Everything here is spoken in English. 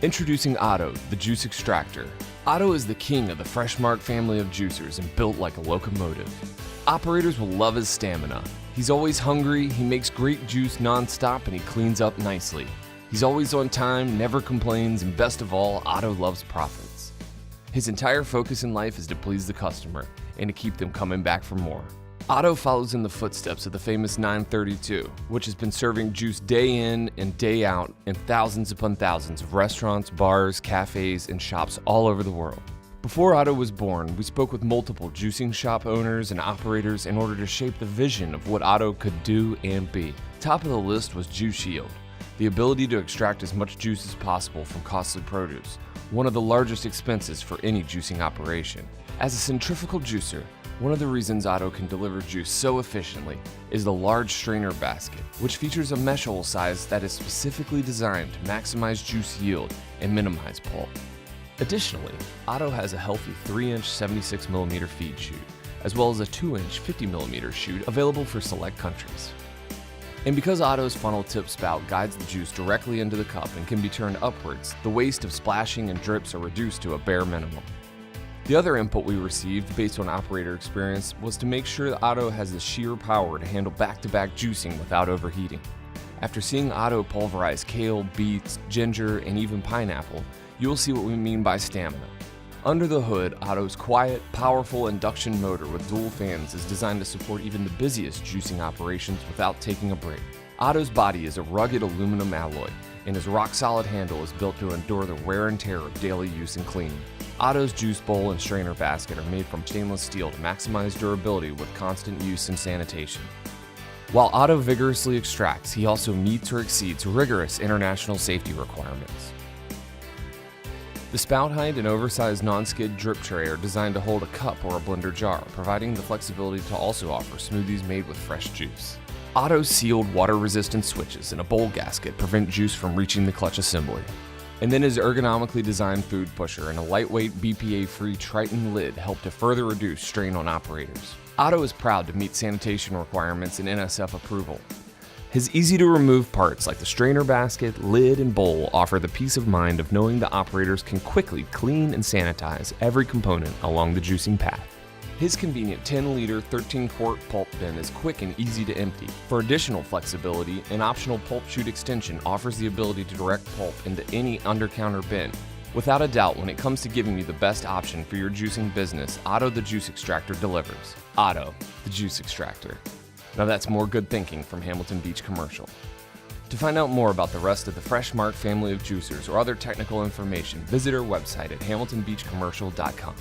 Introducing Otto, the juice extractor. Otto is the king of the Freshmark family of juicers and built like a locomotive. Operators will love his stamina. He's always hungry, he makes great juice non-stop, and he cleans up nicely. He's always on time, never complains, and best of all, Otto loves profits. His entire focus in life is to please the customer and to keep them coming back for more. Otto follows in the footsteps of the famous 932, which has been serving juice day in and day out in thousands upon thousands of restaurants, bars, cafes, and shops all over the world. Before Otto was born, we spoke with multiple juicing shop owners and operators in order to shape the vision of what Otto could do and be. Top of the list was Juice Yield, the ability to extract as much juice as possible from costly produce, one of the largest expenses for any juicing operation. As a centrifugal juicer, one of the reasons Otto can deliver juice so efficiently is the large strainer basket, which features a mesh hole size that is specifically designed to maximize juice yield and minimize pulp. Additionally, Otto has a healthy 3-inch 76mm feed chute, as well as a 2-inch 50mm chute available for select countries. And because Otto's funnel tip spout guides the juice directly into the cup and can be turned upwards, the waste of splashing and drips are reduced to a bare minimum. The other input we received based on operator experience was to make sure that Otto has the sheer power to handle back-to-back juicing without overheating. After seeing Otto pulverize kale, beets, ginger, and even pineapple, you'll see what we mean by stamina. Under the hood, Otto's quiet, powerful induction motor with dual fans is designed to support even the busiest juicing operations without taking a break. Otto's body is a rugged aluminum alloy, and his rock-solid handle is built to endure the wear and tear of daily use and cleaning. Otto's juice bowl and strainer basket are made from stainless steel to maximize durability with constant use and sanitation. While Otto vigorously extracts, he also meets or exceeds rigorous international safety requirements. The spout height and oversized non-skid drip tray are designed to hold a cup or a blender jar, providing the flexibility to also offer smoothies made with fresh juice. Otto's sealed water-resistant switches and a bowl gasket prevent juice from reaching the clutch assembly. And then his ergonomically designed food pusher and a lightweight BPA-free Triton lid help to further reduce strain on operators. Otto is proud to meet sanitation requirements and NSF approval. His easy-to-remove parts like the strainer basket, lid, and bowl offer the peace of mind of knowing the operators can quickly clean and sanitize every component along the juicing path. His convenient 10-liter, 13-quart pulp bin is quick and easy to empty. For additional flexibility, an optional pulp chute extension offers the ability to direct pulp into any under-counter bin. Without a doubt, when it comes to giving you the best option for your juicing business, Otto the Juice Extractor delivers. Otto, the Juice Extractor. Now that's more good thinking from Hamilton Beach Commercial. To find out more about the rest of the Freshmark family of juicers or other technical information, visit our website at hamiltonbeachcommercial.com.